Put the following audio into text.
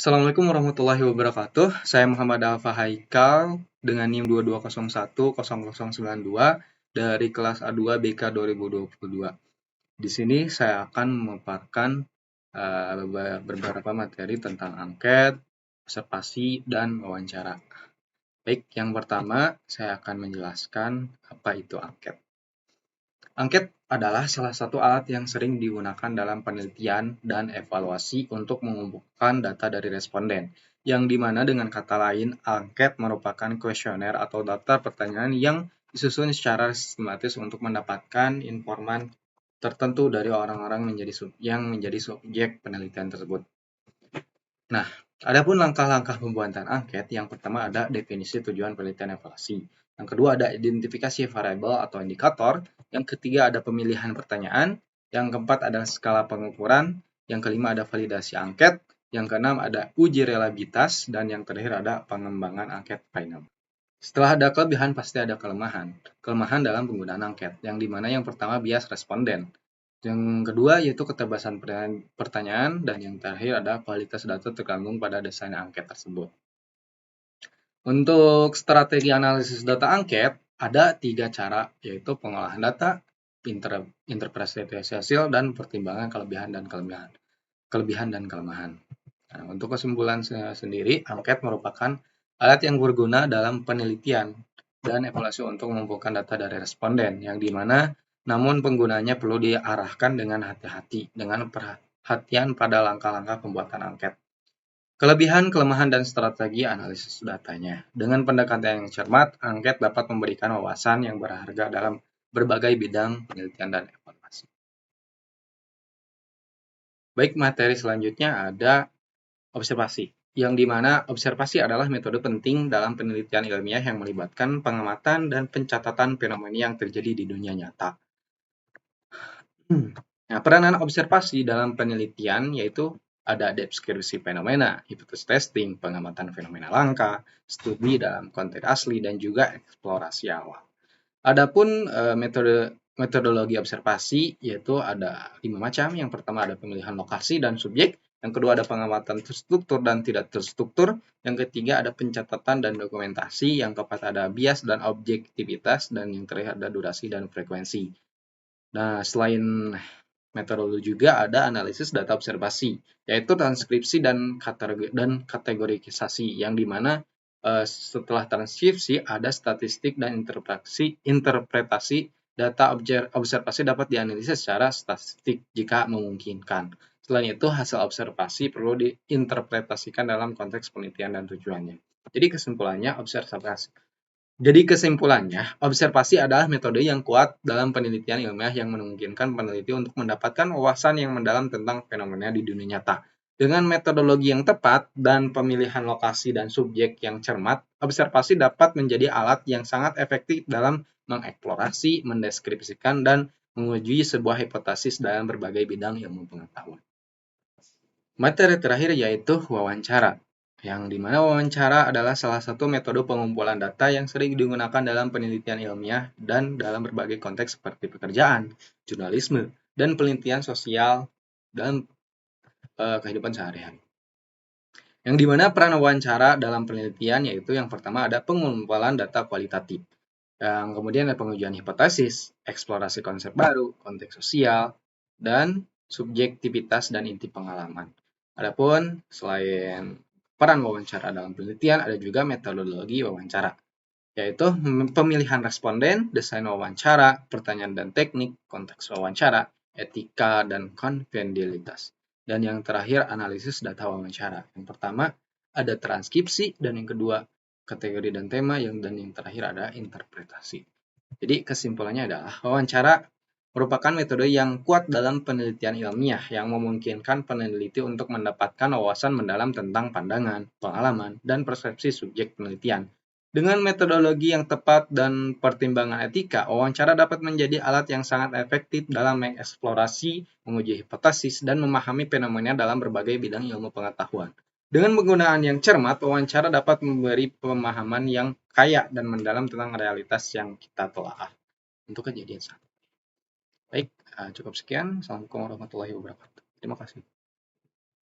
Assalamualaikum warahmatullahi wabarakatuh. Saya Muhammad Alfa Haikal dengan NIM 22010092 dari kelas A2 BK 2022. Di sini saya akan memaparkan beberapa materi tentang angket, observasi, dan wawancara. Baik, yang pertama saya akan menjelaskan apa itu angket. Angket adalah salah satu alat yang sering digunakan dalam penelitian dan evaluasi untuk mengumpulkan data dari responden, yang dimana dengan kata lain, angket merupakan kuesioner atau daftar pertanyaan yang disusun secara sistematis untuk mendapatkan informan tertentu dari orang-orang yang menjadi subjek penelitian tersebut. Nah, adapun langkah-langkah pembuatan angket, yang pertama ada definisi tujuan penelitian evaluasi. Yang kedua ada identifikasi variabel atau indikator. Yang ketiga ada pemilihan pertanyaan. Yang keempat ada skala pengukuran. Yang kelima ada validasi angket. Yang keenam ada uji reliabilitas. Dan yang terakhir ada pengembangan angket final. Setelah ada kelebihan, pasti ada kelemahan. Kelemahan dalam penggunaan angket, yang dimana yang pertama bias responden. Yang kedua yaitu ketebasan pertanyaan, dan yang terakhir ada kualitas data tergantung pada desain angket tersebut. Untuk strategi analisis data angket, ada 3 cara, yaitu pengolahan data, interpretasi hasil, dan pertimbangan kelebihan dan kelemahan. Nah, untuk kesimpulan sendiri, angket merupakan alat yang berguna dalam penelitian dan evaluasi untuk mengumpulkan data dari responden, yang dimana namun penggunanya perlu diarahkan dengan hati-hati, dengan perhatian pada langkah-langkah pembuatan angket. Kelebihan, kelemahan, dan strategi analisis datanya. Dengan pendekatan yang cermat, angket dapat memberikan wawasan yang berharga dalam berbagai bidang penelitian dan evaluasi. Baik, materi selanjutnya ada observasi, yang dimana observasi adalah metode penting dalam penelitian ilmiah yang melibatkan pengamatan dan pencatatan fenomena yang terjadi di dunia nyata. Nah, peranan observasi dalam penelitian yaitu ada deskripsi fenomena, hipotesis testing, pengamatan fenomena langka, studi dalam konteks asli, dan juga eksplorasi awal. Adapun metodologi observasi yaitu ada 5 macam. Yang pertama ada pemilihan lokasi dan subjek, yang kedua ada pengamatan terstruktur dan tidak terstruktur, yang ketiga ada pencatatan dan dokumentasi, yang keempat ada bias dan objektivitas, dan yang terakhir ada durasi dan frekuensi. Nah, selain metodologi juga ada analisis data observasi, yaitu transkripsi dan kategorisasi, yang dimana setelah transkripsi ada statistik dan interpretasi data observasi dapat dianalisis secara statistik jika memungkinkan. Selain itu, hasil observasi perlu diinterpretasikan dalam konteks penelitian dan tujuannya. Jadi kesimpulannya, observasi adalah metode yang kuat dalam penelitian ilmiah yang memungkinkan peneliti untuk mendapatkan wawasan yang mendalam tentang fenomena di dunia nyata. Dengan metodologi yang tepat dan pemilihan lokasi dan subjek yang cermat, observasi dapat menjadi alat yang sangat efektif dalam mengeksplorasi, mendeskripsikan, dan menguji sebuah hipotesis dalam berbagai bidang ilmu pengetahuan. Materi terakhir yaitu wawancara, yang dimana wawancara adalah salah satu metode pengumpulan data yang sering digunakan dalam penelitian ilmiah dan dalam berbagai konteks seperti pekerjaan, jurnalisme, dan penelitian sosial dan kehidupan sehari-hari. Yang dimana peran wawancara dalam penelitian yaitu yang pertama ada pengumpulan data kualitatif, yang kemudian ada pengujian hipotesis, eksplorasi konsep baru, konteks sosial, dan subjektivitas dan inti pengalaman. Adapun selain peran wawancara dalam penelitian, ada juga metodologi wawancara, yaitu pemilihan responden, desain wawancara, pertanyaan dan teknik, konteks wawancara, etika, dan konfidensialitas. Dan yang terakhir, analisis data wawancara. Yang pertama, ada transkripsi, dan yang kedua, kategori dan tema, dan yang terakhir ada interpretasi. Jadi kesimpulannya adalah wawancara merupakan metode yang kuat dalam penelitian ilmiah yang memungkinkan peneliti untuk mendapatkan wawasan mendalam tentang pandangan, pengalaman, dan persepsi subjek penelitian. Dengan metodologi yang tepat dan pertimbangan etika, wawancara dapat menjadi alat yang sangat efektif dalam mengeksplorasi, menguji hipotesis, dan memahami fenomena dalam berbagai bidang ilmu pengetahuan. Dengan penggunaan yang cermat, wawancara dapat memberi pemahaman yang kaya dan mendalam tentang realitas yang kita telah untuk kejadian saat. Baik, cukup sekian. Assalamualaikum warahmatullahi wabarakatuh. Terima kasih.